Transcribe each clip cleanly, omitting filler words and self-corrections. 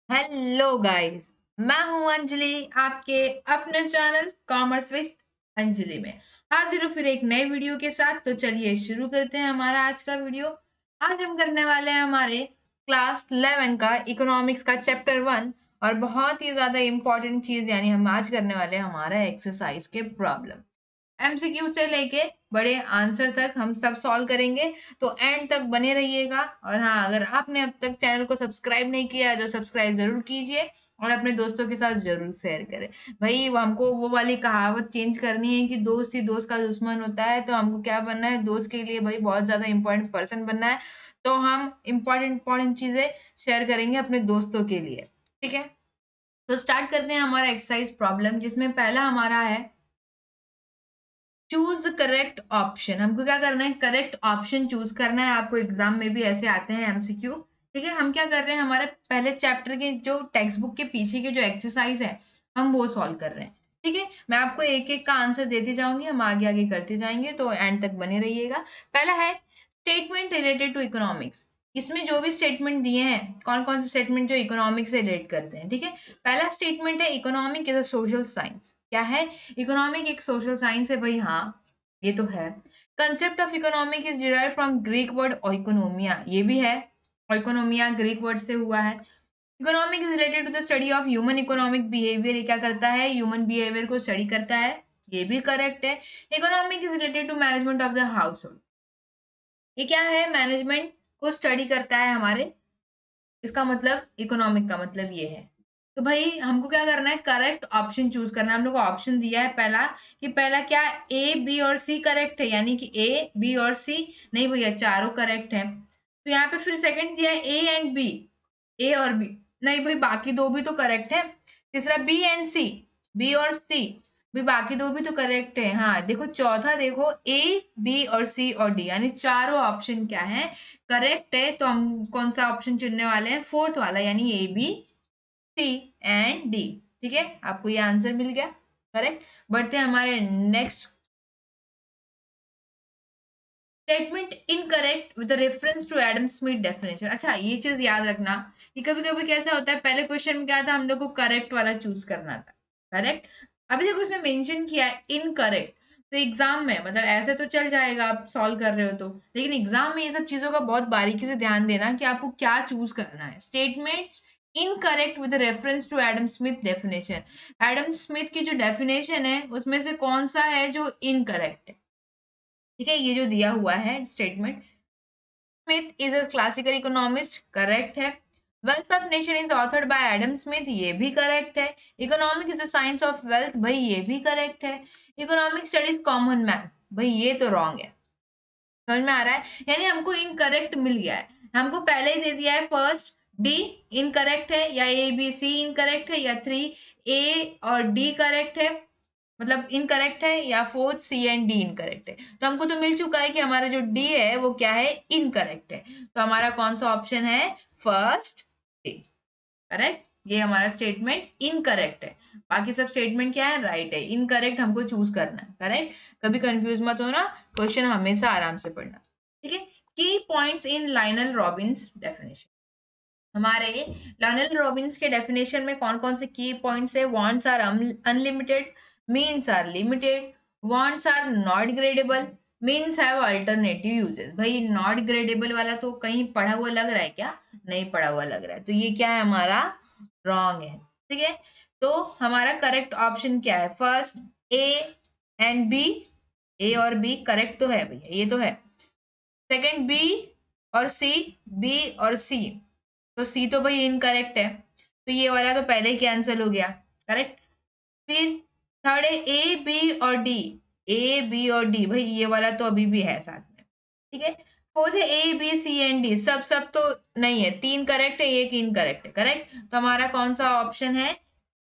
Hello guys, मैं हूं अंजलि, आपके अपने चैनल कॉमर्स विद अंजलि में हाजिर हूं फिर एक नए वीडियो के साथ। तो चलिए शुरू करते हैं हमारा आज का वीडियो। आज हम करने वाले हैं हमारे क्लास 11 का इकोनॉमिक्स का चैप्टर 1 और बहुत ही ज्यादा इंपॉर्टेंट चीज यानी हम आज करने वाले हैं हमारा एक्सरसाइज के प्रॉब्लम। एमसीक्यू से लेके बड़े आंसर तक हम सब सॉल्व करेंगे, तो एंड तक बने रहिएगा। और हाँ, अगर आपने अब तक चैनल को सब्सक्राइब नहीं किया है तो सब्सक्राइब जरूर कीजिए और अपने दोस्तों के साथ जरूर शेयर करें। भाई हमको वो वाली कहावत चेंज करनी है कि दोस्त ही दोस्त का दुश्मन होता है, तो हमको क्या बनना है, दोस्त के लिए भाई बहुत ज्यादा इंपॉर्टेंट पर्सन बनना है। तो हम इंपॉर्टेंट चीजें शेयर करेंगे अपने दोस्तों के लिए। ठीक है, तो स्टार्ट करते हैं हमारा एक्सरसाइज प्रॉब्लम, जिसमें पहला हमारा है चूज द करेक्ट ऑप्शन। हमको क्या करना है, करेक्ट ऑप्शन चूज करना है। आपको एग्जाम में भी ऐसे आते हैं एमसीक्यू। ठीक है, हम क्या कर रहे हैं, हमारे पहले चैप्टर के जो टेक्स्ट बुक के पीछे के जो एक्सरसाइज है हम वो सॉल्व कर रहे हैं। ठीक है, मैं आपको एक एक का आंसर देती जाऊंगी, हम आगे आगे करते जाएंगे, तो एंड तक बने रहिएगा। पहला है स्टेटमेंट रिलेटेड टू इकोनॉमिक्स। इसमें जो भी स्टेटमेंट दिए हैं, कौन कौन से स्टेटमेंट जो इकोनॉमिक्स से रिलेट करते हैं। ठीक है, पहला स्टेटमेंट है economic is a social science. क्या है, इकोनॉमिक एक सोशल साइंस है भाई। हाँ, ये तो है। Concept of economic is derived from Greek word ओइकोनोमिया, ये भी है। ओइकोनोमिया ग्रीक वर्ड से हुआ है। Economic is related to the study of human economic behaviour, ये क्या करता है, ह्यूमन बिहेवियर को स्टडी करता है, ये भी करेक्ट है। Economic is related to management of the household, ये क्या है, मैनेजमेंट को स्टडी करता है हमारे। इसका मतलब इकोनॉमिक का मतलब ये है। तो भाई हमको क्या करना है, करेक्ट ऑप्शन चूज करना है। हम लोग को ऑप्शन दिया है पहला, कि पहला क्या, ए बी और सी करेक्ट है, यानी कि ए बी और सी। नहीं भैया, चारों करेक्ट है। तो यहाँ पे फिर सेकंड दिया है ए एंड बी, ए और बी। नहीं भाई, बाकी दो भी तो करेक्ट है। तीसरा बी एंड सी, बी और सी, भी बाकी दो भी तो करेक्ट है। हाँ देखो, चौथा देखो, ए बी और सी और डी, यानी चारों ऑप्शन क्या है, करेक्ट है। तो हम कौन सा ऑप्शन चुनने वाले हैं, फोर्थ वाला, यानी A B C and D. ठीक है, आपको ये आंसर मिल गया करेक्ट। बढ़ते हैं हमारे next statement, incorrect with reference to Adam Smith definition. अच्छा, ये चीज याद रखना कि कभी कभी कैसा होता है, पहले क्वेश्चन में क्या था, हम लोग को करेक्ट वाला चूज करना था, करेक्ट। अभी देखो उसने मेंशन किया है इनकरेक्ट। तो एग्जाम में मतलब ऐसे तो चल जाएगा, आप सॉल्व कर रहे हो तो, लेकिन एग्जाम में ये सब चीजों का बहुत बारीकी से ध्यान देना कि आपको क्या चूज करना है। Statements incorrect with reference to Adam Smith definition, Adam Smith की जो डेफिनेशन है उसमें से कौन सा है जो इनकरेक्ट है। ठीक है, ये जो दिया हुआ है statement, Smith is a classical economist, correct है। Wealth of nation is authored by Adam Smith, ये भी करेक्ट है। Economic is the science of wealth, भाई ये भी करेक्ट है। इकोनॉमिक स्टडीज कॉमन मैन, भाई ये तो रॉन्ग है। समझ में आ रहा है, यानी हमको इनकरेक्ट मिल गया है। हमको पहले ही दे दिया है फर्स्ट डी इनकरेक्ट है, या ए बी सी इनकरेक्ट है, या थ्री ए और डी करेक्ट है, मतलब इनकरेक्ट है, या fourth C and D incorrect है। तो हमको तो मिल चुका है कि हमारा जो डी है वो क्या है, इनकरेक्ट है। तो हमारा कौन सा ऑप्शन है, फर्स्ट डी, करेक्ट। ये हमारा स्टेटमेंट इनकरेक्ट है। बाकी सब स्टेटमेंट क्या है, राइट है। इनकरेक्ट हमको चूज करना है, करेक्ट। कभी कंफ्यूज मत होना, क्वेश्चन हमेशा आराम से पढ़ना। ठीक है, key points in Lionel Robbins definition. हमारे लाइनल रॉबिन्स के डेफिनेशन में कौन कौन से की पॉइंट्स है, wants are unlimited, means are limited, wants are not gradable, means have alternative uses. भाई नॉट ग्रेडेबल वाला तो कहीं पढ़ा हुआ लग रहा है क्या, नहीं पढ़ा हुआ लग रहा है, तो ये क्या है, हमारा रॉन्ग है। ठीक है, तो हमारा करेक्ट ऑप्शन क्या है, फर्स्ट ए एंड बी, ए और बी करेक्ट तो है भैया, ये तो है। सेकंड बी और सी, बी और सी, तो सी तो भाई इनकरेक्ट है, तो ये वाला तो पहले ही कैंसिल हो गया, करेक्ट। फिर थर्ड है ए बी और डी, ए बी और डी, भाई ये वाला तो अभी भी है साथ में। ठीक है, फोर्थ है A B C and D, सब सब तो नहीं है, तीन करेक्ट है, एक इनकरेक्ट है, करेक्ट। तो हमारा कौन सा ऑप्शन है,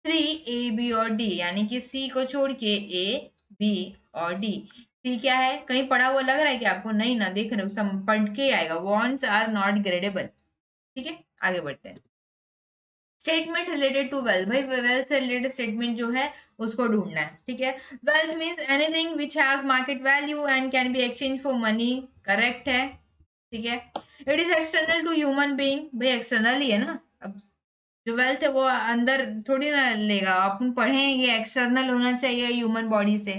थ्री ए बी और डी, यानी कि सी को छोड़ के ए बी और डी। सी क्या है, कहीं पढ़ा हुआ लग रहा है कि आपको, नहीं ना, देख रहे हो, सब पढ़ के आएगा, वांट्स आर नॉट ग्रेडेबल। ठीक है, आगे बढ़ते हैं। स्टेटमेंट रिलेटेड टू वेल्थ, भाई वेल्थ से रिलेटेड स्टेटमेंट जो है उसको ढूंढना है। ठीक है, wealth means anything which has market value and can be exchange for money, correct है। ठीक है, it is external to human being, भाई एक्सटर्नल ही है ना। अब जो वेल्थ है वो अंदर थोड़ी ना लेगा, अपन पढ़े हैं ये एक्सटर्नल होना चाहिए ह्यूमन बॉडी से।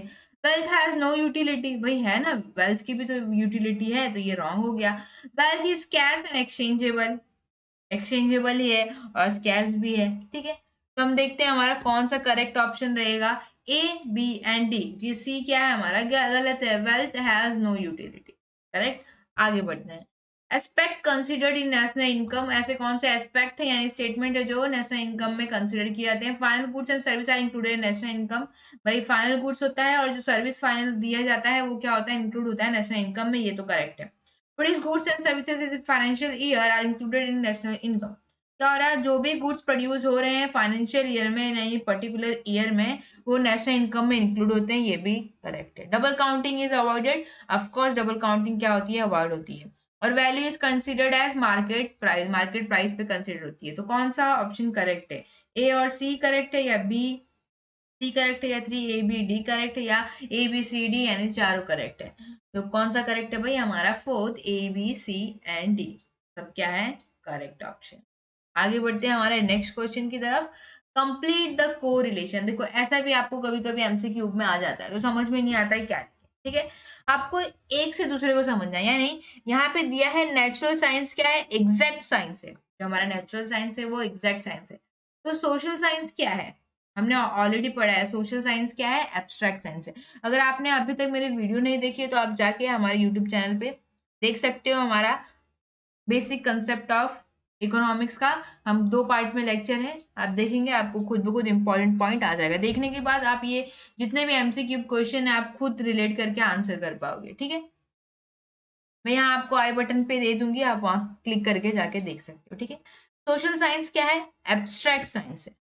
वेल्थ हैज नो यूटिलिटी, वही है ना, वेल्थ की भी तो यूटिलिटी है, तो ये रॉन्ग हो गया। Wealth is scarce and exchangeable, exchangeable ही है और स्कैर्स भी है, ठीक है। तो हम देखते हैं हमारा कौन सा करेक्ट ऑप्शन रहेगा, ए, बी एंड डी। क्योंकि सी क्या है हमारा, गलत है, wealth has no utility, correct. आगे बढ़ते हैं। Aspect considered in national income, ऐसे कौन से एस्पेक्ट है यानी स्टेटमेंट है जो नेशनल इनकम में कंसिडर किए जाते हैं। Final goods and service are included in national income, भाई फाइनल गुड्स होता है और जो सर्विस फाइनल दिया जाता है वो क्या होता है, इंक्लूड होता है नेशनल इनकम में, ये तो करेक्ट है। Produced goods and services इस financial year are included in national income, क्या हो रहा है, जो भी गुड्स प्रोड्यूस हो रहे हैं फाइनेंशियल ईयर में, नहीं पर्टिकुलर ईयर में, वो नेशनल इनकम में इंक्लूड होते हैं, ये भी करेक्ट है। Double counting is avoided, of course double counting क्या होती है, अवॉइड होती है। और value is considered as market price पे कंसिडर होती है। तो कौन सा ऑप्शन करेक्ट है, ए और सी करेक्ट है, या बी सी करेक्ट है, या 3 A B D करेक्ट है, या ABCD यानी चारों करेक्ट है। तो कौन सा करेक्ट है भाई, हमारा fourth, A B C and D सब क्या है, करेक्ट ऑप्शन। आगे बढ़ते हैं हमारे नेक्स्ट क्वेश्चन की तरफ। कंप्लीट द को रिलेशन, देखो ऐसा भी आपको कभी कभी MCQ में आ जाता है, तो समझ में नहीं आता है क्या, ठीक है। आपको एक से दूसरे को समझना है, यानी यहाँ पे दिया है नेचुरल साइंस क्या है, एग्जैक्ट साइंस है, जो हमारा नेचुरल साइंस है वो एग्जैक्ट साइंस है। तो सोशल साइंस क्या है, हमने ऑलरेडी पढ़ा है, सोशल साइंस क्या है, एब्स्ट्रैक्ट साइंस है। अगर आपने अभी तक मेरे वीडियो नहीं देखी है तो आप जाके हमारे यूट्यूब चैनल पे देख सकते हो, हमारा बेसिक कंसेप्ट ऑफ इकोनॉमिक्स का हम 2 पार्ट में लेक्चर है, आप देखेंगे आपको खुद ब खुद इंपॉर्टेंट पॉइंट आ जाएगा। देखने के बाद आप ये जितने भी MCQ क्वेश्चन है आप खुद रिलेट करके आंसर कर पाओगे, ठीक है। मैं यहाँ आपको आई बटन पे दे दूंगी, आप वहां क्लिक करके जाके देख सकते हो, ठीक है। सोशल साइंस क्या है, एब्स्ट्रैक्ट साइंस है,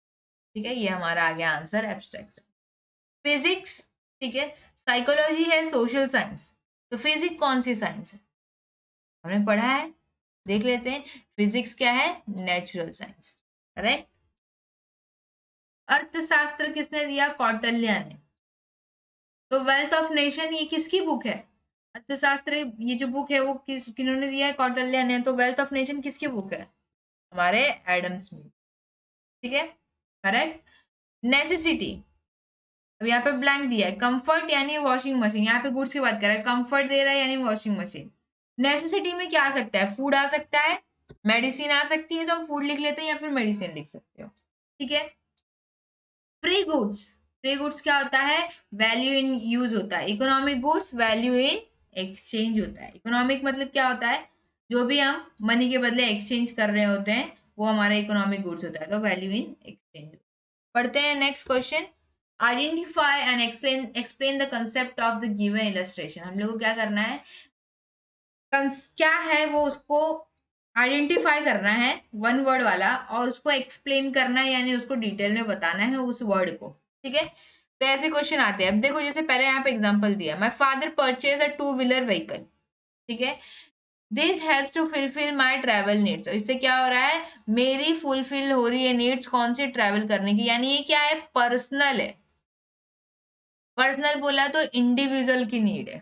ठीक है, ये हमारा आ गया आंसर, एब्स्ट्रैक्ट। फिजिक्स, ठीक है, साइकोलॉजी है, सोशल साइंस। तो फिजिक्स कौन सी साइंस है, हमने पढ़ा है, देख लेते हैं। फिजिक्स क्या है, नेचुरल साइंस, करेक्ट। अर्थशास्त्र किसने दिया, कौटिल्य ने। तो वेल्थ ऑफ नेशन ये किसकी बुक है, अर्थशास्त्र, ये जो बुक है वो किन्होंने दिया है, कौटिल्य ने। तो वेल्थ ऑफ नेशन किसकी बुक है, हमारे एडम स्मिथ, ठीक है, करेक्ट। नेसेसिटी, अब यहाँ पे ब्लैंक दिया है, कंफर्ट यानी वॉशिंग मशीन, यहाँ पे गुड्स की बात कर रहा है, कंफर्ट दे रहा है यानी वॉशिंग मशीन। नेसेसिटी में क्या आ सकता है, फूड आ सकता है, मेडिसिन आ सकती है, तो हम फूड लिख लेते हैं या फिर मेडिसिन लिख सकते हो, ठीक है। फ्री गुड्स, फ्री गुड्स क्या होता है, वैल्यू इन यूज होता है। Economic goods value in exchange होता है। इकोनॉमिक मतलब क्या होता है, जो भी हम मनी के बदले एक्सचेंज कर रहे होते हैं वो हमारा इकोनॉमिक गुड्स होता है, तो वैल्यू इन एक्सचेंज। पढ़ते हैं next question. Identify and explain the concept of the given illustration, हम लोग को क्या करना है, क्या है वो उसको आइडेंटिफाई करना है, वन वर्ड वाला, और उसको एक्सप्लेन करना है यानी उसको डिटेल में बताना है उस वर्ड को, ठीक है। तो ऐसे क्वेश्चन आते हैं। अब देखो जैसे पहले यहाँ पे एग्जांपल दिया, my father purchase a 2 wheeler vehicle, ठीक है, this helps to fulfil my travel needs. इससे क्या हो रहा है, मेरी फुलफिल हो रही है नीड्स, कौन सी, ट्रैवल करने की, यानी ये क्या है, पर्सनल है। पर्सनल बोला तो इंडिविजुअल की नीड है,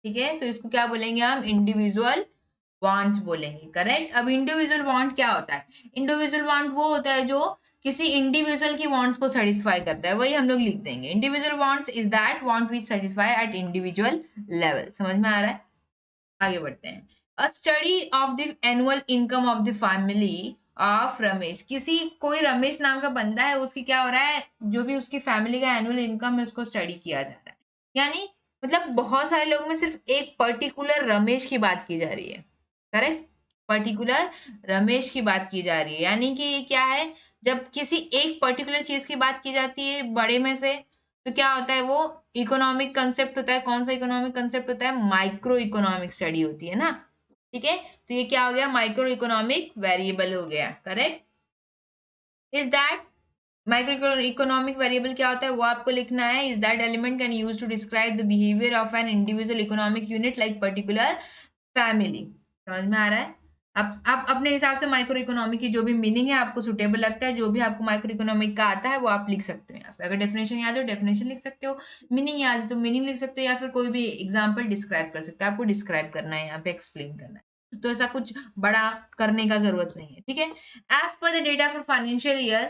ठीक है, तो इसको क्या बोलेंगे हम, इंडिविजुअल वांट्स बोलेंगे, करेक्ट। अब इंडिविजुअल वांट क्या होता है, इंडिविजुअल वांट वो होता है जो किसी इंडिविजुअल की वांट्स को सेटिस्फाई करता है, वही हम लोग लिख देंगे। Individual wants is that want which satisfy eight individual level, समझ में आ रहा है। आगे बढ़ते हैं। अ study of the annual income of the family of Ramesh, किसी कोई रमेश नाम का बंदा है, उसकी क्या हो रहा है, जो भी उसकी फैमिली का एनुअल इनकम है उसको स्टडी किया जा रहा है, यानी मतलब बहुत सारे लोग में सिर्फ एक पर्टिकुलर रमेश की बात की जा रही है, करेक्ट, पर्टिकुलर रमेश की बात की जा रही है। यानी कि ये क्या है, जब किसी एक पर्टिकुलर चीज की बात की जाती है बड़े में से, तो क्या होता है, वो इकोनॉमिक कंसेप्ट होता है। कौन सा इकोनॉमिक कंसेप्ट होता है, माइक्रो इकोनॉमिक स्टडी होती है ना, ठीक है। तो ये क्या हो गया, माइक्रो इकोनॉमिक वेरिएबल हो गया, correct. Is that micro economic variable क्या होता है वो आपको लिखना है, is that element can use to describe the behaviour of an individual economic unit like particular family, समझ में आ रहा है। आप अपने हिसाब से माइक्रो इकोनॉमिक की जो भी मीनिंग है आपको सुटेबल लगता है, जो भी आपको माइक्रो इकोनॉमिक का आता है वो आप लिख सकते हो यहाँ पे। अगर डेफिनेशन याद हो डेफिनेशन लिख सकते हो, मीनिंग याद है तो मीनिंग लिख सकते हो, या फिर कोई भी एग्जाम्पल डिस्क्राइब कर सकते हो, आपको डिस्क्राइब करना है यहाँ पे, एक्सप्लेन करना है। तो ऐसा कुछ बड़ा करने का जरूरत नहीं है, ठीक है। As per the data for financial year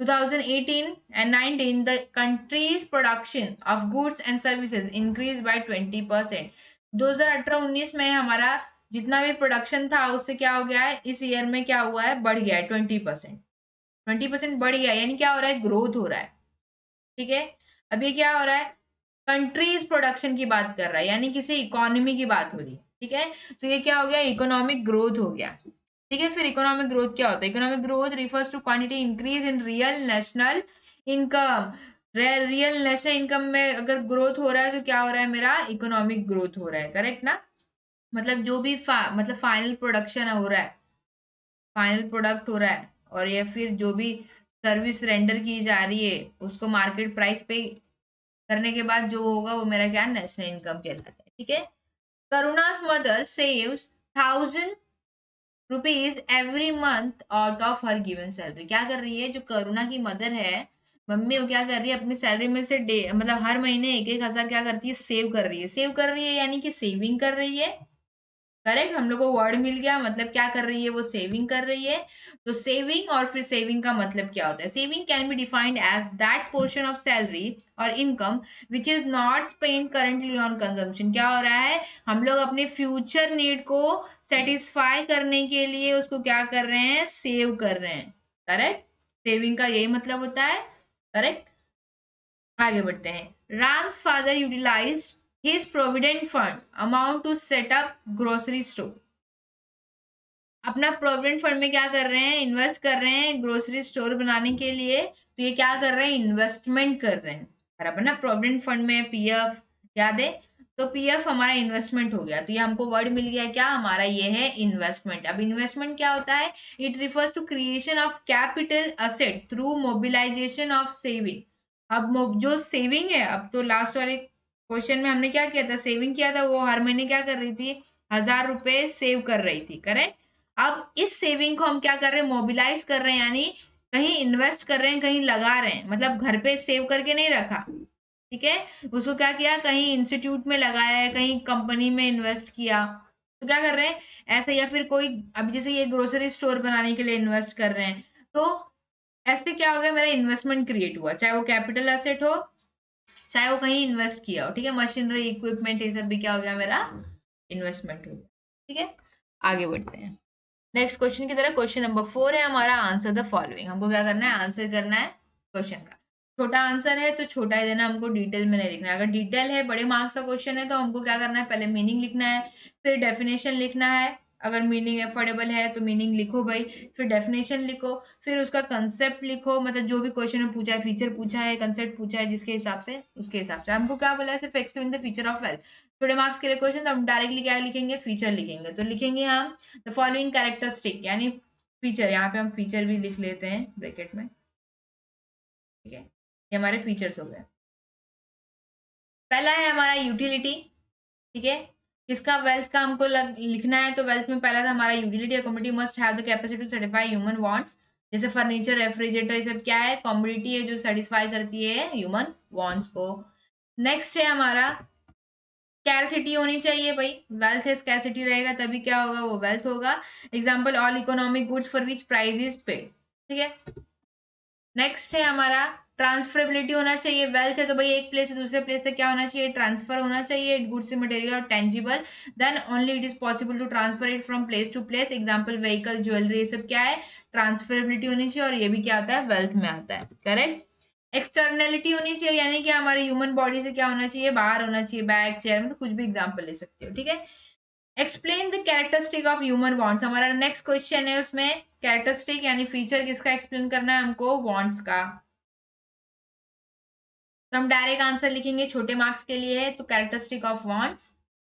2018 and 19, the country's production of goods and services increased by 20%. 2018-19 में हमारा जितना भी प्रोडक्शन था उससे क्या हो गया है, इस ईयर में क्या हुआ है, बढ़ गया है 20%। 20% बढ़ गया, यानी क्या हो रहा है, ग्रोथ हो रहा है, ठीक है। अब ये क्या हो रहा है, कंट्रीज प्रोडक्शन की बात कर रहा है, यानी किसी इकोनॉमी की बात हो रही है, ठीक है। तो ये क्या हो गया, इकोनॉमिक ग्रोथ हो गया, ठीक है। फिर इकोनॉमिक ग्रोथ क्या होता है, economic growth refers to quantity increase in real national income. Real national income में अगर ग्रोथ हो रहा है तो क्या हो रहा है, मेरा इकोनॉमिक ग्रोथ हो रहा है, करेक्ट ना। मतलब जो भी मतलब फाइनल प्रोडक्शन हो रहा है, फाइनल प्रोडक्ट हो रहा है, और या फिर जो भी सर्विस रेंडर की जा रही है उसको मार्केट प्राइस पे करने के बाद जो होगा वो मेरा क्या, नेशनल इनकम कहलाता है, ठीक है। करुणा's mother saves 1,000 rupees every month out of her given salary। क्या कर रही है, जो करुणा की मदर है, मम्मी, वो क्या कर रही है, अपनी सैलरी में से मतलब हर महीने 1,000 क्या करती है, सेव कर रही है। सेव कर रही है यानी कि सेविंग कर रही है, करेक्ट। हम लोग को वर्ड मिल गया, मतलब क्या कर रही है, वो सेविंग कर रही है। तो सेविंग, और फिर सेविंग का मतलब क्या होता है, saving can be defined as that portion of salary और income which is not spend currently on consumption. क्या हो रहा है, हम लोग अपने फ्यूचर नीड को सेटिस्फाई करने के लिए उसको क्या कर रहे हैं, सेव कर रहे हैं, करेक्ट। सेविंग का यही मतलब होता है, करेक्ट। आगे बढ़ते हैं। Ram's father utilised his provident fund amount to set up grocery store। अपना प्रोविडेंट फंड में क्या कर रहे हैं, इन्वेस्ट कर रहे हैं ग्रोसरी स्टोर बनाने के लिए। तो ये क्या कर रहे हैं, इन्वेस्टमेंट कर रहे हैं, बराबर ना। प्रोविडेंट फंड में पीएफ याद है, तो पीएफ हमारा इन्वेस्टमेंट हो गया, तो ये हमको वर्ड मिल गया क्या, हमारा ये है इन्वेस्टमेंट। अब इन्वेस्टमेंट क्या होता है, it refers to creation of capital asset through mobilisation of saving. अब जो सेविंग है, अब तो लास्ट वाले क्वेश्चन में हमने क्या किया था, सेविंग किया था, वो हर महीने क्या कर रही थी, 1,000 रुपए सेव कर रही थी, करेक्ट। अब इस सेविंग को हम क्या कर रहे हैं, मोबिलाइज कर रहे हैं, यानी कहीं इन्वेस्ट कर रहे हैं, कहीं लगा रहे हैं, मतलब घर पे सेव करके नहीं रखा, ठीक है। उसको क्या किया, कहीं इंस्टीट्यूट में लगाया है, कहीं कंपनी में इन्वेस्ट किया, तो क्या कर रहे हैं ऐसे। या फिर कोई, अब जैसे ये ग्रोसरी स्टोर बनाने के लिए इन्वेस्ट कर रहे हैं, तो ऐसे क्या हो गया, मेरा इन्वेस्टमेंट क्रिएट हुआ, चाहे वो कैपिटल एसेट हो, चाहे वो कहीं इन्वेस्ट किया हो, ठीक है। मशीनरी, इक्विपमेंट, ये सब भी क्या हो गया, मेरा इन्वेस्टमेंट हो गया, ठीक है। आगे बढ़ते हैं नेक्स्ट क्वेश्चन की तरह। क्वेश्चन नंबर 4 है हमारा, आंसर द फॉलोइंग। हमको क्या करना है, आंसर करना है क्वेश्चन का। छोटा आंसर है तो छोटा ही देना, हमको डिटेल में नहीं लिखना है। अगर डिटेल है, बड़े मार्क्स का क्वेश्चन है, तो हमको क्या करना है, पहले मीनिंग लिखना है, फिर डेफिनेशन लिखना है। अगर मीनिंग एफोर्डेबल है तो मीनिंग लिखो भाई, फिर डेफिनेशन लिखो, फिर उसका कंसेप्ट लिखो, मतलब जो भी क्वेश्चन में पूछा है, फीचर पूछा है, कंसेप्ट पूछा है, जिसके हिसाब से उसके हिसाब से। हमको क्या बोला है, सिर्फ explain the feature of wealth. थोड़े मार्क्स के लिए क्वेश्चन, तो हम डायरेक्टली क्या लिखेंगे, फीचर लिखेंगे। तो लिखेंगे हम द फॉलोइंग कैरेक्टरिस्टिक, यानी फीचर, यहाँ पे हम फीचर भी लिख लेते हैं ब्रैकेट में, ठीक है। ये हमारे फीचर्स हो गए। पहला है हमारा यूटिलिटी, ठीक है। इसका वेल्थ का हमको लिखना है, तो वेल्थ में पहला था हमारा utility. Community must have the capacity to satisfy human wants. जैसे फर्नीचर, रेफ्रिजरेटर, ये सब क्या है, कम्युनिटी है जो सेटिस्फाई करती है ह्यूमन वांट्स को। नेक्स्ट है हमारा स्कैरसिटी होनी चाहिए भाई, वेल्थ है, स्कैरसिटी रहेगा तभी क्या होगा, वो वेल्थ होगा। Example, all economic goods for which price is paid, ठीक है। नेक्स्ट है हमारा ट्रांसफरेबिलिटी होना चाहिए। वेल्थ है तो भाई एक प्लेस से दूसरे प्लेस तक क्या होना चाहिए, ट्रांसफर होना चाहिए, गुड्स से मटेरियल और tangible, then only it is possible to transfer it from place to place. Example, vehicle, jewellery, ये सब क्या है, ट्रांसफरेबिलिटी होनी चाहिए, और ये भी क्या आता है, वेल्थ में आता है, करेक्ट। एक्सटर्नलिटी होनी चाहिए, यानी कि हमारे ह्यूमन बॉडी से क्या होना चाहिए, बाहर होना चाहिए, बैग, चेयर, मतलब कुछ भी एग्जांपल ले सकते हो, ठीक है। Explain the characteristic of human wants, हमारा नेक्स्ट क्वेश्चन है, उसमें कैरेक्टरिस्टिक यानी फीचर किसका एक्सप्लेन करना है हमको, वांट्स का। तो हम डायरेक्ट आंसर लिखेंगे, छोटे मार्क्स के लिए है, तो कैरेक्टरिस्टिक ऑफ वांट्स,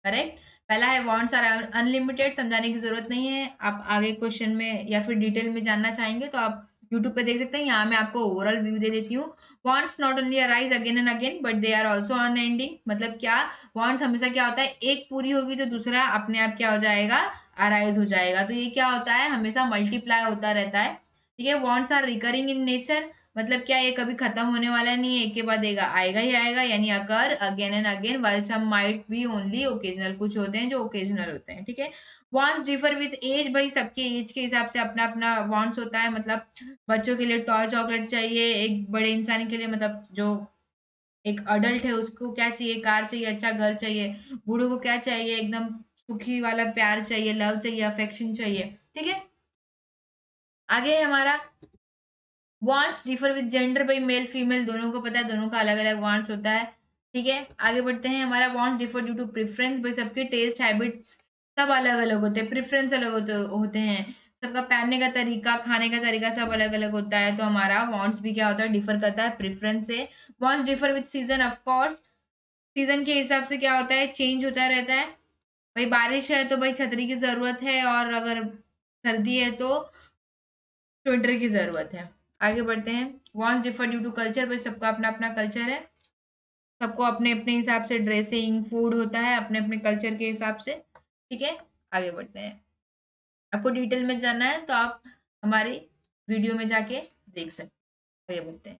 करेक्ट। पहला है वांट्स आर अनलिमिटेड, समझाने की जरूरत नहीं है। आप आगे क्वेश्चन में या फिर डिटेल में जानना चाहेंगे तो आप यूट्यूब पे देख सकते हैं, यहाँ मैं आपको ओवरऑल व्यू दे देती हूँ। Wants not only arise again and again but they are also unending. मतलब क्या, वांट्स हमेशा क्या होता है, एक पूरी होगी तो दूसरा अपने आप क्या हो जाएगा, अराइज हो जाएगा। तो ये क्या होता है, हमेशा मल्टीप्लाई होता रहता है, ठीक है। Wants are recurring in nature, मतलब क्या, ये कभी खत्म होने वाला नहीं है, एक के बाद आएगा ही आएगा, यानी occur again and again. While some might be only occasional, कुछ होते हैं जो ओकेजनल होते हैं, ठीक है। वांट्स डिफर विद एज, भाई सबके एज के हिसाब से अपना अपना वांट्स होता है, मतलब बच्चों के लिए टॉय चॉकलेट चाहिए, एक बड़े इंसान के लिए मतलब जो एक अडल्ट है उसको क्या चाहिए, कार चाहिए, अच्छा घर चाहिए, बूढ़ों को क्या चाहिए, एकदम सुखी वाला प्यार चाहिए, लव चाहिए, अफेक्शन चाहिए, ठीक है। आगे है हमारा वांट्स डिफर विद जेंडर, भाई मेल फीमेल दोनों को पता है, दोनों का अलग अलग वांट्स होता है, ठीक है। आगे बढ़ते हैं, हमारा wants differ due to preference, भाई सबके टेस्ट हैबिट्स सब अलग अलग होते हैं, प्रेफरेंस अलग होते हैं, सबका पहनने का तरीका, खाने का तरीका सब अलग अलग होता है, तो हमारा वांट्स भी क्या होता है, डिफर करता है प्रेफरेंस से। Wants differ with season, of course season के हिसाब से क्या होता है, चेंज होता रहता है, भाई बारिश है तो भाई छतरी की जरूरत है, और अगर सर्दी है तो स्वेटर की जरूरत है। आगे बढ़ते हैं, wants differ due to culture, भाई सबका अपना अपना कल्चर है, सबको अपने अपने हिसाब से ड्रेसिंग फूड होता है अपने अपने कल्चर के हिसाब से, ठीक है। आगे बढ़ते हैं, आपको डिटेल में जानना है तो आप हमारी वीडियो में जाके देख सकते हैं। आगे बढ़ते हैं,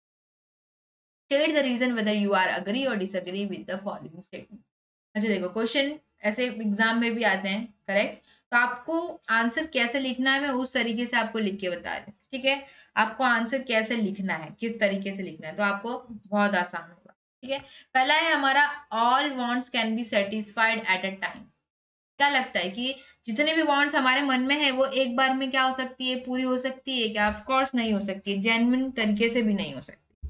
state the reason whether you are agree or disagree with the following statement. अच्छा देखो, क्वेश्चन ऐसे एग्जाम में भी आते हैं, करेक्ट, तो आपको आंसर कैसे लिखना है मैं उस तरीके से आपको लिख के बता दें, ठीक है। आपको आंसर कैसे लिखना है, किस तरीके से लिखना है, तो आपको बहुत आसान होगा, ठीक है। पहला है हमारा, all wants can be satisfied at a time. क्या लगता है कि जितने भी वांट्स हमारे मन में है वो एक बार में क्या हो सकती है, पूरी हो सकती है क्या? ऑफ कोर्स नहीं हो सकती है, जेन्युइन तरीके से भी नहीं हो सकती।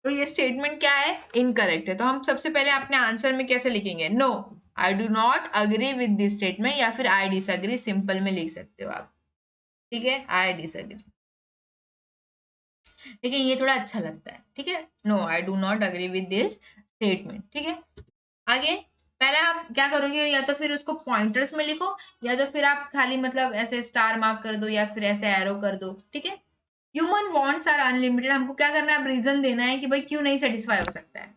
तो ये स्टेटमेंट क्या है, इनकरेक्ट है। तो हम सबसे पहले अपने आंसर में कैसे लिखेंगे, no I do not agree with this statement, या फिर आई डिसएग्री सिंपल में लिख सकते हो आप, ठीक है, आई डिसएग्री। लेकिन ये थोड़ा अच्छा लगता है, ठीक है, no I do not agree with this statement, ठीक है। आगे, पहले आप क्या करोगे, या तो फिर उसको पॉइंटर्स में लिखो, या तो फिर आप खाली मतलब ऐसे स्टार मार्क कर दो, या फिर ऐसे एरो कर दो, ठीक है। ह्यूमन वांट्स आर अनलिमिटेड, हमको क्या करना है, अब रीजन देना है कि भाई क्यों नहीं सेटिस्फाई हो सकता है।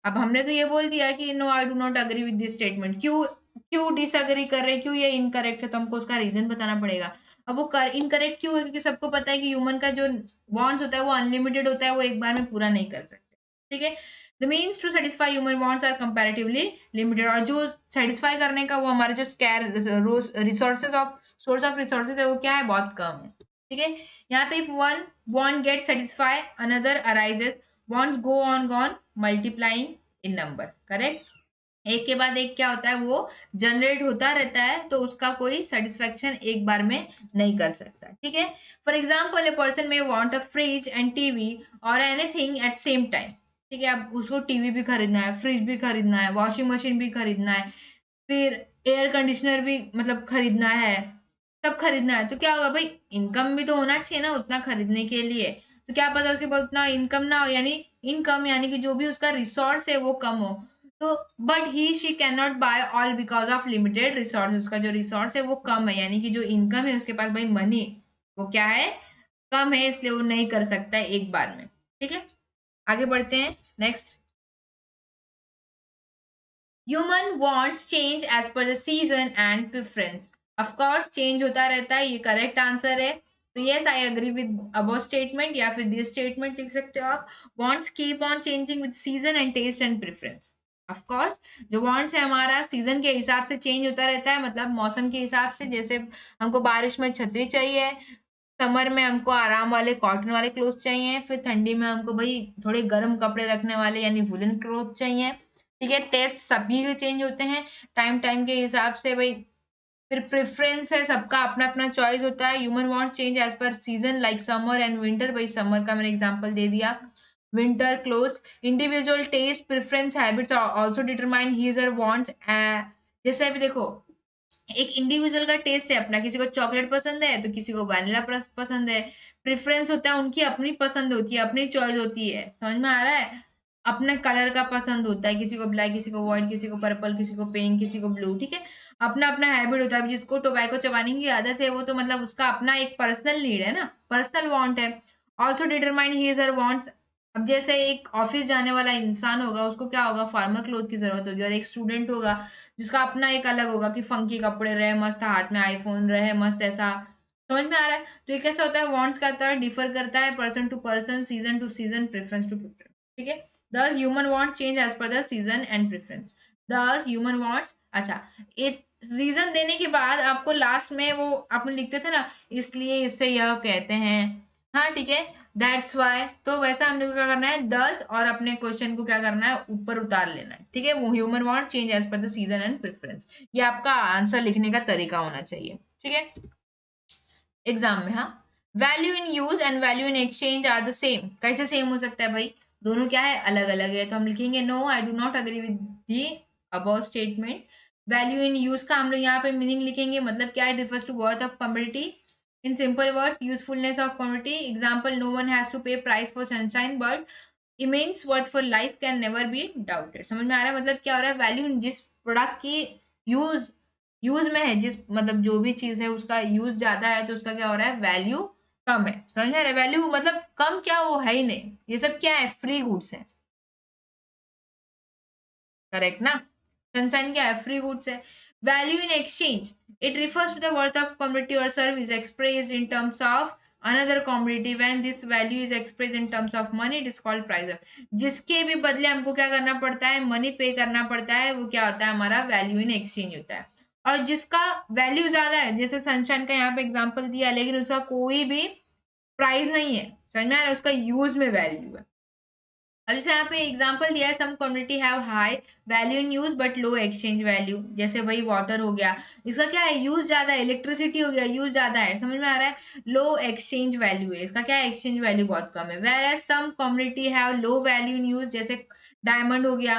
अब हमने तो ये बोल दिया कि no I do not agree with this statement, क्यों क्यों डिसअग्री कर रहे हैं, क्यों ये इनकरेक्ट है, तो हमको उसका रीजन बताना पड़ेगा। अब वो इनकरेक्ट क्यों है, क्योंकि सबको पता है कि ह्यूमन का जो वांट्स होता है वो अनलिमिटेड होता है, वो एक बार में पूरा नहीं कर सकते, ठीक है। The means to satisfy human wants are comparatively limited, और जो सेटिस्फाई करने का वो हमारे जो scarce resources of source of resources है वो क्या है, बहुत कम है, ठीक है। यहाँ पे if one want get satisfy another arises, wants go on gone multiplying in number, correct. एक के बाद एक क्या होता है, वो जनरेट होता रहता है, तो उसका कोई सेटिस्फेक्शन एक बार में नहीं कर सकता, ठीक है। फॉर एग्जाम्पल, ए पर्सन में want a fridge and TV और एनीथिंग एट सेम टाइम, ठीक है। अब उसको टीवी भी खरीदना है, फ्रिज भी खरीदना है, वॉशिंग मशीन भी खरीदना है, फिर एयर कंडीशनर भी मतलब खरीदना है, सब खरीदना है, तो क्या होगा भाई, इनकम भी तो होना चाहिए ना उतना खरीदने के लिए। तो क्या पता उसके पास उतना इनकम ना हो, यानी इनकम यानी कि जो भी उसका रिसोर्स है वो कम हो, तो but he she can not buy all because of limited resource, उसका जो रिसोर्स है वो कम है, यानी कि जो इनकम है उसके पास भाई मनी वो क्या है, कम है, इसलिए वो नहीं कर सकता है एक बार में, ठीक है। आगे बढ़ते हैं, next, human wants change as per the season and preference, of course change होता रहता है, ये करेक्ट आंसर है। तो yes I agree with above statement, या फिर दिस स्टेटमेंट लिख सकते हो आप, wants keep on changing with season and taste and preference. Of course जो वांट्स है हमारा सीजन के हिसाब से चेंज होता रहता है, मतलब मौसम के हिसाब से, जैसे हमको बारिश में छतरी चाहिए, समर में हमको आराम वाले कॉटन वाले क्लोथ चाहिए, फिर ठंडी में हमको भाई थोड़े गर्म कपड़े रखने वाले यानी वुलन क्लोथ चाहिए, ठीक है। टेस्ट सभी के चेंज होते हैं टाइम टाइम के हिसाब से भाई, फिर प्रेफरेंस है, सबका अपना अपना चॉइस होता है। Human wants change as per season like summer and winter, भाई समर का मैंने एग्जांपल दे दिया, winter clothes. Individual taste preference habits also determine his और वांट्स, जैसे अभी देखो एक इंडिविजुअल का टेस्ट है अपना, किसी को चॉकलेट पसंद है तो किसी को वैनिला पसंद है, प्रेफरेंस होता है, उनकी अपनी पसंद होती है, अपनी चॉइस होती है, समझ में आ रहा है। अपने कलर का पसंद होता है, किसी को ब्लैक, किसी को व्हाइट, किसी को पर्पल, किसी को पिंक, किसी को ब्लू, ठीक है। अपना अपना हैबिट होता है, जिसको टोबैको चबाने की आदत है वो तो मतलब उसका अपना एक पर्सनल नीड है ना, पर्सनल वांट है। Also determine his her wants, अब जैसे एक ऑफिस जाने वाला इंसान होगा उसको क्या होगा, फॉर्मल क्लोथ की जरूरत होगी, और एक स्टूडेंट होगा जिसका अपना एक अलग होगा कि फंकी कपड़े रहे, मस्त हाथ में आईफोन रहे, मस्त ऐसा, समझ में आ रहा है। तो ये कैसा होता है, वांट्स का तरह डिफर करता है person to person, season to season, preference to preference, ठीक है। Thus human want change as per the season and preference, thus human wants, अच्छा, ये रीजन देने के बाद आपको लास्ट में वो अपन लिखते थे ना, इसलिए इससे यह कहते हैं, हाँ ठीक है, दैट्स वाई, तो वैसा हम लोग को क्या करना है 10 और अपने क्वेश्चन को क्या करना है ऊपर उतार लेना है, ठीक है। वो human want change as per the season and preference, ये आपका आंसर लिखने का तरीका होना चाहिए, ठीक है, एग्जाम में। हाँ, value in use and value in exchange are the same, कैसे सेम हो सकता है भाई, दोनों क्या है, अलग अलग है, तो हम लिखेंगे no I do not agree with the above statement. Value in use का हम लोग यहाँ पे मीनिंग लिखेंगे, मतलब क्या है, refers to worth of commodity, in simple words usefulness of commodity, example no one has to pay price for sunshine but immense worth for life can never be doubted. समझ में आ रहा है, मतलब क्या हो रहा है, वैल्यू जिस प्रोडक्ट की यूज यूज में है, जिस मतलब जो भी चीज है उसका यूज ज्यादा है तो उसका क्या हो रहा है, वैल्यू कम है। समझ में आ रहा है, वैल्यू मतलब कम क्या, वो है ही नहीं, ये सब क्या है, फ्री गुड्स है, करेक्ट ना। सनशाइन क्या है, फ्री गुड्स है। Value in exchange, it refers to the worth of commodity और service expressed in terms of another commodity when this value is expressed in terms of money it is called price। जिसके भी बदले हमको क्या करना पड़ता है, मनी पे करना पड़ता है, वो क्या होता है, हमारा वैल्यू इन एक्सचेंज होता है। और जिसका वैल्यू ज्यादा है, जैसे सनशाइन का यहाँ पे एग्जांपल दिया, लेकिन उसका कोई भी प्राइस नहीं है, समझ में आ रहा है, उसका यूज में वैल्यू है। अब जैसे यहाँ पे एग्जांपल दिया है, some commodity have high value in use but low exchange value, जैसे वही वाटर हो गया, इसका क्या है, यूज ज्यादा है, इलेक्ट्रिसिटी हो गया, यूज ज्यादा है, समझ में आ रहा है, लो एक्सचेंज वैल्यू है, इसका क्या है, एक्सचेंज वैल्यू बहुत कम है। Where as some commodity have low value in use, जैसे डायमंड हो गया,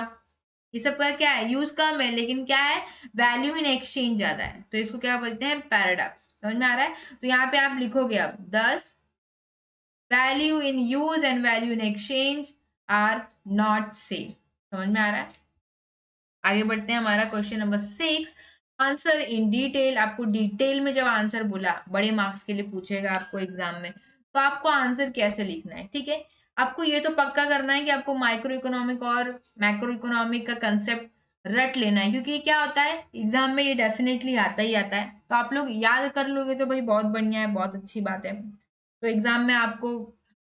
ये सब का क्या है, यूज कम है लेकिन क्या है, वैल्यू इन एक्सचेंज ज्यादा है, तो इसको क्या बोलते हैं, पैराडॉक्स। समझ में आ रहा है, तो यहाँ पे आप लिखोगे अब 10 value in use and value in exchange are not same. समझ में आ रहा है, आगे बढ़ते हैं, हमारा question number 6, answer in detail. आपको डिटेल में जब आंसर बोला, बड़े मार्क्स के लिए पूछेगा आपको एग्जाम में, तो आपको आंसर कैसे लिखना है, ठीक है। आपको ये तो पक्का करना है कि आपको माइक्रो इकोनॉमिक और मैक्रो इकोनॉमिक का कंसेप्ट रट लेना है, क्योंकि क्या होता है एग्जाम में, ये डेफिनेटली आता ही आता है, तो आप लोग याद कर लोगे तो भाई बहुत बढ़िया है, बहुत अच्छी बात है। तो एग्जाम में आपको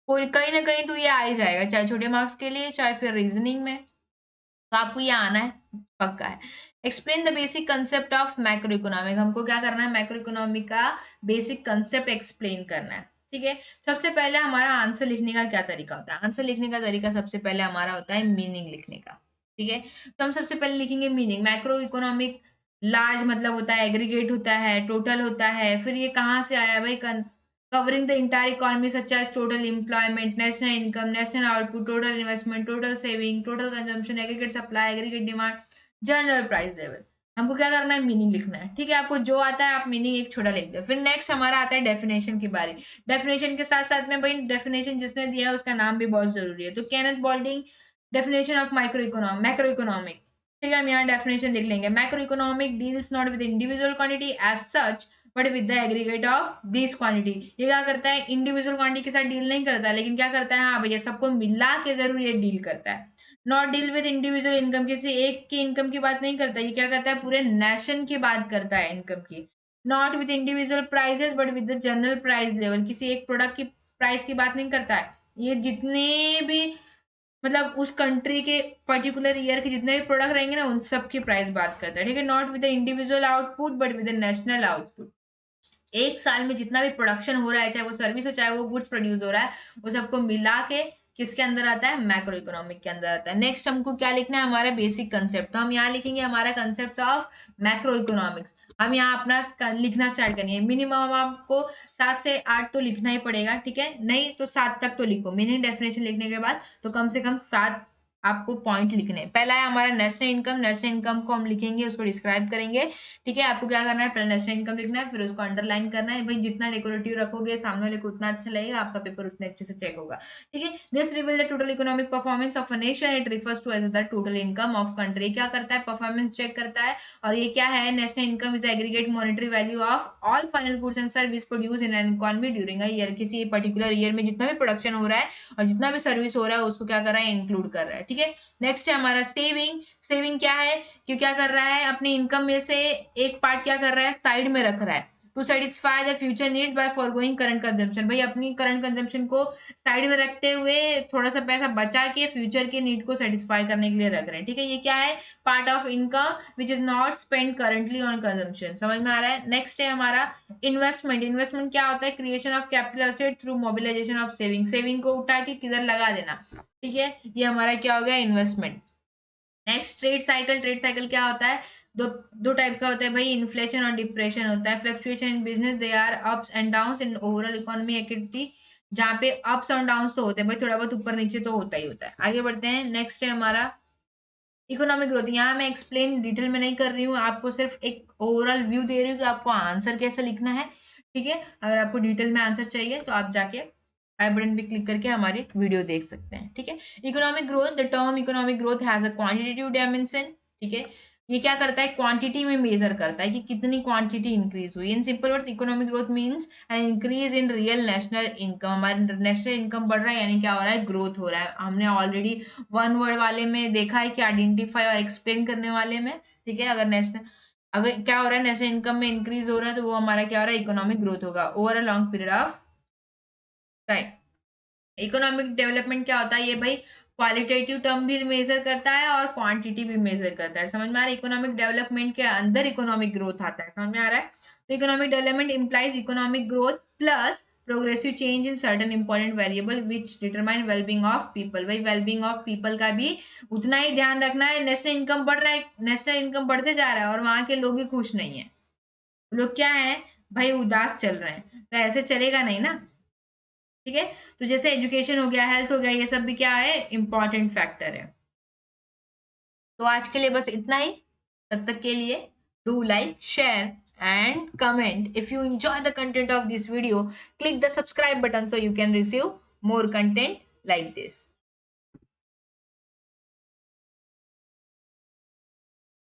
कोई कहीं ना कहीं तो ये आ ही जाएगा, चाहे छोटे मार्क्स के लिए चाहे फिर रीजनिंग में, तो आपको ये आना है, पक्का है। Explain the basic concept of macro economic, हमको क्या करना है, मैक्रो इकोनॉमिक का बेसिक कंसेप्ट एक्सप्लेन करना है, ठीक है। सबसे पहले हमारा आंसर लिखने का क्या तरीका होता है, आंसर लिखने का तरीका सबसे पहले हमारा होता है मीनिंग लिखने का, ठीक है। तो हम सबसे पहले लिखेंगे मीनिंग। मैक्रो इकोनॉमिक लार्ज मतलब होता है, एग्रीगेट होता है, टोटल होता है, फिर ये कहाँ से आया भाई, covering the entire economy such as total employment, national income, national output, total investment, total saving, total consumption, aggregate supply, aggregate demand, general price level. हमको क्या करना है, मीनिंग लिखना है, ठीक है। आपको जो आता है आप मीनिंग एक छोटा लिख दो। फिर नेक्स्ट हमारा आता है डेफिनेशन की बारी। डेफिनेशन के साथ साथ में भाई डेफिनेशन जिसने दिया है उसका नाम भी बहुत जरूरी है, तो Kenneth Boulding definition of macro economic, ठीक है। हम यहाँ डेफिनेशन लिख लेंगे, macro economic deals not with individual quantity as such but with the aggregate of this quantity. ये क्या करता है, इंडिविजुअल क्वांटिटी के साथ डील नहीं करता, लेकिन क्या करता है, हाँ भैया सबको मिला के जरूर ये डील करता है। Not deal with individual income, किसी एक की इनकम की बात नहीं करता, ये क्या करता है, पूरे नेशन की बात करता है इनकम की। Not with individual prices but with the general price level, किसी एक प्रोडक्ट की प्राइस की बात नहीं करता है, ये जितने भी मतलब उस कंट्री के पर्टिकुलर ईयर के जितने भी प्रोडक्ट रहेंगे ना, उन सब की प्राइस बात करता है, ठीक है। Not with the individual output but with the national output, एक साल में जितना भी प्रोडक्शन हो रहा है, चाहे वो सर्विस हो चाहे वो गुड्स प्रोड्यूस हो रहा है, वो सबको मिला के किसके अंदर आता है, मैक्रो इकोनॉमिक के अंदर आता है। नेक्स्ट हमको क्या लिखना है, हमारा बेसिक कंसेप्ट, तो हम यहाँ लिखेंगे हमारा कंसेप्ट ऑफ मैक्रो इकोनॉमिक्स। हम यहाँ अपना लिखना स्टार्ट करेंगे, मिनिमम आपको 7 से 8 तो लिखना ही पड़ेगा, ठीक है, नहीं तो 7 तक तो लिखो। मीनिंग डेफिनेशन लिखने के बाद तो कम से कम 7 आपको पॉइंट लिखने। पहला है हमारा नेशनल इनकम, नेशनल इनकम को हम लिखेंगे, उसको डिस्क्राइब करेंगे, ठीक है। आपको क्या करना है, पहले नेशनल इनकम लिखना है, फिर उसको अंडरलाइन करना है, भाई जितना डेकोरेटिव रखोगे सामने वाले को उतना अच्छा लगेगा, आपका पेपर उतने अच्छे से चेक होगा, ठीक है। This reveal the total economic performance of a nation, it refers to as the total income of country. क्या करता है, परफॉर्मेंस चेक करता है, और ये क्या है, national income is aggregate monetary value of all final goods and service produce in an economy during a year. किसी पर्टिकुलर ईयर में जितना भी प्रोडक्शन हो रहा है और जितना भी सर्विस हो रहा है उसको क्या कर रहा है, इंक्लूड कर रहा है, ठीक है। नेक्स्ट है हमारा सेविंग। सेविंग क्या है कि क्या कर रहा है, अपनी इनकम में से एक पार्ट क्या कर रहा है, साइड में रख रहा है, to satisfy the future needs by foregoing current consumption, भाई अपनी करंट कंजम्पशन को साइड में रखते हुए थोड़ा सा पैसा बचा के फ्यूचर के नीड को सेटिस्फाई करने के लिए रख रहे हैं, ठीक है। ये क्या है, part of income which is not spend currently on consumption, समझ में आ रहा है। नेक्स्ट है हमारा इन्वेस्टमेंट। इन्वेस्टमेंट क्या होता है, creation of capital asset through mobilisation of saving, saving को उठा के किधर लगा देना, ठीक है, ये हमारा क्या हो गया, investment. Next trade cycle. Trade cycle क्या होता है, दो टाइप का होता है भाई, इन्फ्लेशन और डिप्रेशन होता है। Fluctuation in business, they are ups and downs in overall economy activity, जहाँ पे अप्स और डाउन्स तो होते हैं भाई, थोड़ा बहुत ऊपर नीचे तो होता ही होता है। आगे बढ़ते हैं, नेक्स्ट है हमारा इकोनॉमिक ग्रोथ। यहाँ मैं एक्सप्लेन डिटेल में नहीं कर रही हूँ, आपको सिर्फ एक ओवरऑल व्यू दे रही हूँ कि आपको आंसर कैसे लिखना है, ठीक है। अगर आपको डिटेल में आंसर चाहिए तो आप जाके आई बटन पे क्लिक करके हमारी वीडियो देख सकते हैं, ठीक है। Economic growth, the term economic growth has a quantitative dimension, ठीक है। ये क्या करता है, क्वांटिटी में मेजर करता है कि कितनी क्वांटिटी इंक्रीज हुई। इन simple words, economic growth means an increase in real national income. हमारा नेशनल इनकम बढ़ रहा है यानी क्या हो रहा है, ग्रोथ हो रहा है। हमने ऑलरेडी वन वर्ड वाले में देखा है कि आइडेंटिफाई और एक्सप्लेन करने वाले में, ठीक है। अगर क्या हो रहा है, नेशनल इनकम में इंक्रीज हो रहा है तो वो हमारा क्या हो रहा है, इकोनॉमिक ग्रोथ होगा over a long period of time. Economic development क्या होता है, ये भाई क्वालिटेटिव टर्म भी मेजर करता है और क्वांटिटी भी मेजर करता है, समझ में आ रहा है। इकोनॉमिक डेवलपमेंट के अंदर इकोनॉमिक ग्रोथ आता है, समझ में आ रहा है। तो economic development implies economic growth plus progressive change in certain important variable which determine wellbeing of people. भाई वेलबींग ऑफ पीपल का भी उतना ही ध्यान रखना है। नेशनल इनकम बढ़ रहा है, नेशनल इनकम बढ़ते जा रहा है और वहां के लोग ही खुश नहीं है, लोग क्या है भाई, उदास चल रहे हैं, तो ऐसे चलेगा नहीं ना, ठीक है। तो जैसे एजुकेशन हो गया, हेल्थ हो गया, ये सब भी क्या है, इंपॉर्टेंट फैक्टर है। तो आज के लिए बस इतना ही, तब तक के लिए do like, share and comment. If you enjoy the content of this video, click the subscribe button so you can receive more content like this.